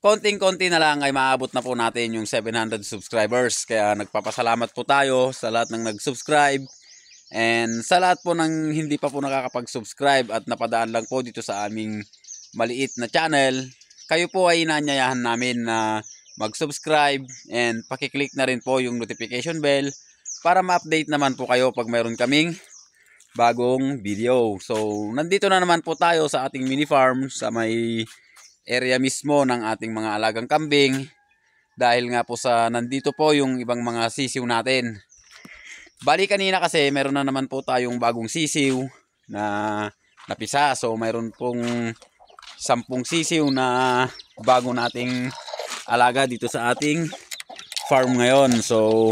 konting-konti na lang ay maabot na po natin yung 700 subscribers. Kaya nagpapasalamat po tayo sa lahat ng nag-subscribe. And sa lahat po ng hindi pa po nakakapag-subscribe at napadaan lang po dito sa aming maliit na channel, kayo po ay inaanyayahan namin na mag-subscribe and pakiclick na rin po yung notification bell para ma-update naman po kayo pag mayroon kaming bagong video. So, nandito na naman po tayo sa ating mini farm sa may area mismo ng ating mga alagang kambing. Dahil nga po sa nandito po yung ibang mga sisiw natin. Bali kanina kasi meron na naman po tayong bagong sisiw na napisa. So, mayroon pong 10 sisiw na bago nating alaga dito sa ating farm ngayon. So,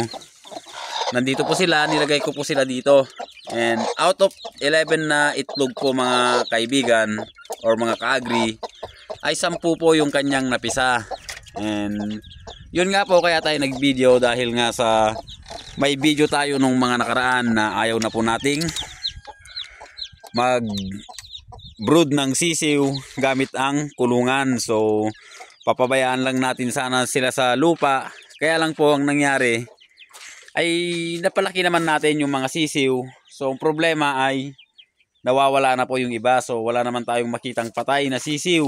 nandito po sila, nilagay ko po sila dito. And out of 11 na itlog po mga kaibigan or mga kaagri, ay 10 po yung kanyang napisa. And yun nga po kaya tayo nag-video dahil nga sa may video tayo nung mga nakaraan na ayaw na po nating mag brood ng sisiw gamit ang kulungan. So papabayaan lang natin sana sila sa lupa. Kaya lang po ang nangyari ay napalaki naman natin yung mga sisiw. So ang problema ay nawawala na po yung iba. So wala naman tayong makitang patay na sisiw.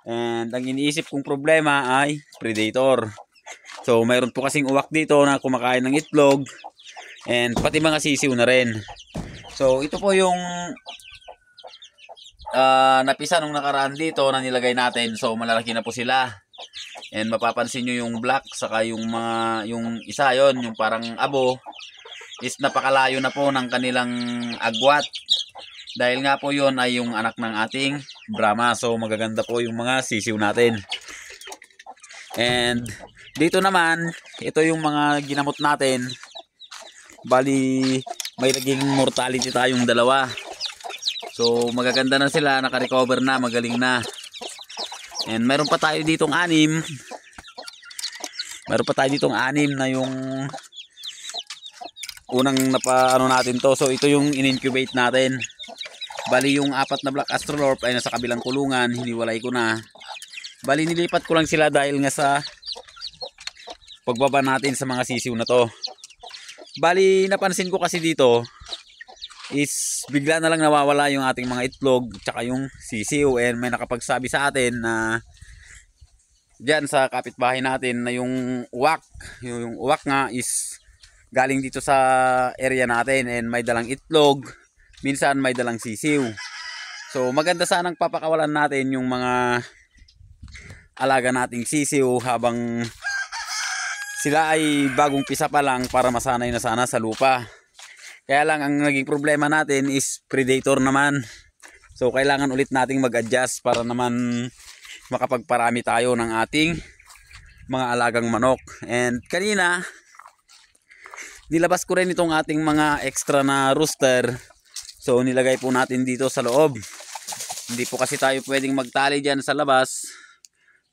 And ang iniisip kong problema ay predator. So mayroon po kasing uwak dito na kumakain ng itlog. And pati mga sisiw na rin. So ito po yung napisa nung nakaraan dito na nilagay natin. So malalaki na po sila. And mapapansin nyo yung black saka yung isa yon, yung parang abo, is napakalayo na po ng kanilang agwat. Dahil nga po yon ay yung anak ng ating Brahma. So magaganda po yung mga sisiw natin. And dito naman, ito yung mga ginamot natin. Bali, may naging mortality tayong dalawa. So magaganda na sila, naka-recover na, magaling na. And meron pa tayo ditong 6. Meron pa tayo ditong 6 na yung unang napaano natin to. So ito yung in-incubate natin. Bali yung 4 na black astrolorp ay nasa kabilang kulungan, hiniwalay ko na. Bali nilipat ko lang sila dahil nga sa pagbaba natin sa mga sisiw na to. Bali napansin ko kasi dito is bigla na lang nawawala yung ating mga itlog tsaka yung sisiw. And may nakapagsabi sa atin na dyan sa kapitbahay natin na yung uwak nga is galing dito sa area natin and may dalang itlog, minsan may dalang sisiw. So maganda sanang papakawalan natin yung mga alaga nating sisiw habang sila ay bagong pisa pa lang para masanay na sana sa lupa. Kaya lang ang naging problema natin is predator naman. So kailangan ulit nating mag-adjust para naman makapagparami tayo ng ating mga alagang manok. And kanina nilabas ko rin itong ating mga extra na rooster. So nilagay po natin dito sa loob. Hindi po kasi tayo pwedeng magtali dyan sa labas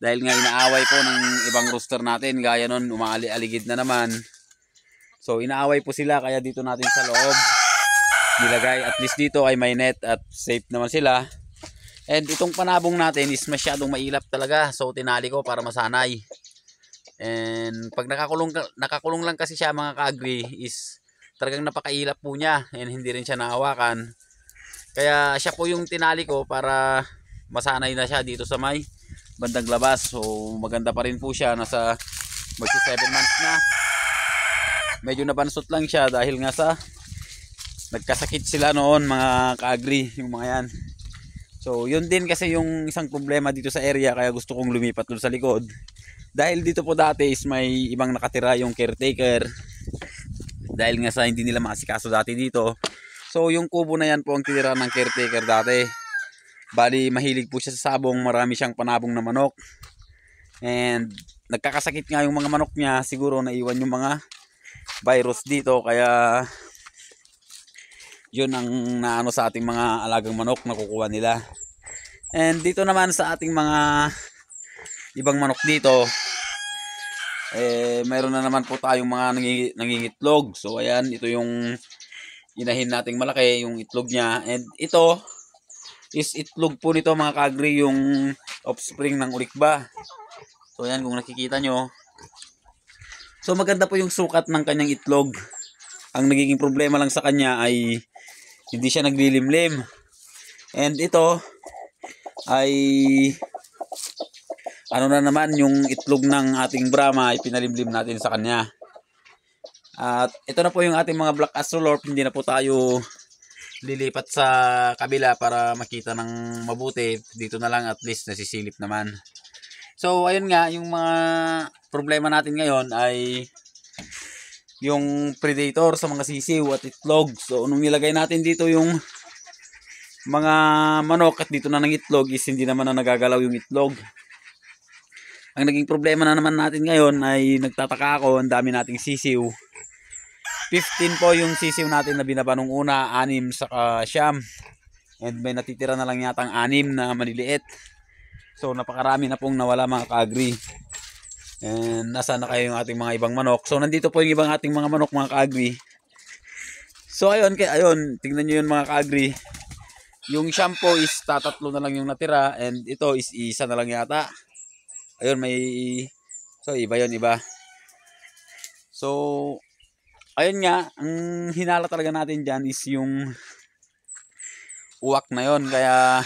dahil nga inaaway po ng ibang rooster natin. Gaya nun, umaali-aligid na naman. So inaaway po sila kaya dito natin sa loob nilagay. At least dito ay may net at safe naman sila. And itong panabong natin is masyadong mailap talaga. So tinali ko para masanay. And pag nakakulong lang kasi siya mga kaagri is talagang napakailap po niya. And hindi rin siya nahawakan. Kaya siya po yung tinali ko para masanay na siya dito sa may bandang labas. So maganda pa rin po siya. Nasa magsi 7 months na. Medyo nabansot lang siya dahil nga sa nagkasakit sila noon mga kaagri, yung mga yan. So yun din kasi yung isang problema dito sa area kaya gusto kong lumipat doon sa likod. Dahil dito po dati is may ibang nakatira yung caretaker. Dahil nga sa hindi nila maasikaso dati dito. So yung kubo na yan po ang tinira ng caretaker dati. Bali mahilig po siya sa sabong, marami siyang panabong na manok. And nagkakasakit nga yung mga manok niya, siguro naiwan yung mga virus dito kaya yun ang naano sa ating mga alagang manok na kukuha nila. And dito naman sa ating mga ibang manok dito mayroon na naman po tayong mga nangingitlog. So ayan, ito yung inahin nating malaki, yung itlog niya. And ito is itlog po nito mga kaagri, yung offspring ng ulikba. So ayan kung nakikita nyo. So maganda po yung sukat ng kanyang itlog. Ang nagiging problema lang sa kanya ay hindi siya naglilimlim. And ito ay ano na naman, yung itlog ng ating Brahma ay pinalimlim natin sa kanya. At ito na po yung ating mga Black Astrolorp. Hindi na po tayo lilipat sa kabila para makita ng mabuti. Dito na lang, at least nasisilip naman. So ayun nga, yung mga problema natin ngayon ay yung predator sa mga sisiw at itlog. So nung nilagay natin dito yung mga manok at dito na ng itlog, is hindi naman na nagagalaw yung itlog. Ang naging problema na naman natin ngayon ay nagtataka ako, ang dami nating sisiw. 15 po yung sisiw natin na binaba nung una, 6 saka siyam. And may natitira na lang yata ang 6 na maliliit. So napakarami na pong nawala mga ka-agri. And nasaan na kayo yung ating mga ibang manok? So nandito po yung ibang ating mga manok mga ka-agri. So ayun, tingnan nyo yun mga ka-agri. Yung shampoo is tatatlo na lang yung natira, and ito is isa na lang yata. Ayun, so iba yun, iba. So ayun nga, ang hinala talaga natin dyan is yung uwak na yon. Kaya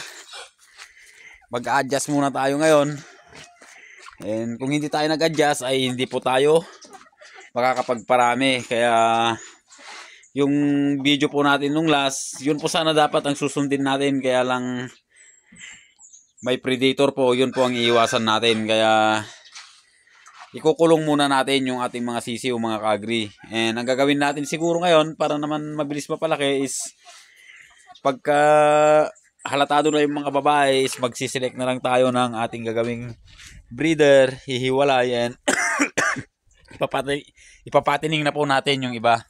mag-adjust muna tayo ngayon. And kung hindi tayo nag-adjust ay hindi po tayo makakapagparami. Kaya yung video po natin nung last, yun po sana dapat ang susundin natin. Kaya lang may predator po, yun po ang iiwasan natin. Kaya ikukulong muna natin yung ating mga sisiw mga ka-agri. And ang gagawin natin siguro ngayon para naman mabilis mapalaki is pagka halatado na yung mga babae is magsiselect na lang tayo ng ating gagawing breeder, hihiwalay, and ipapatining na po natin yung iba.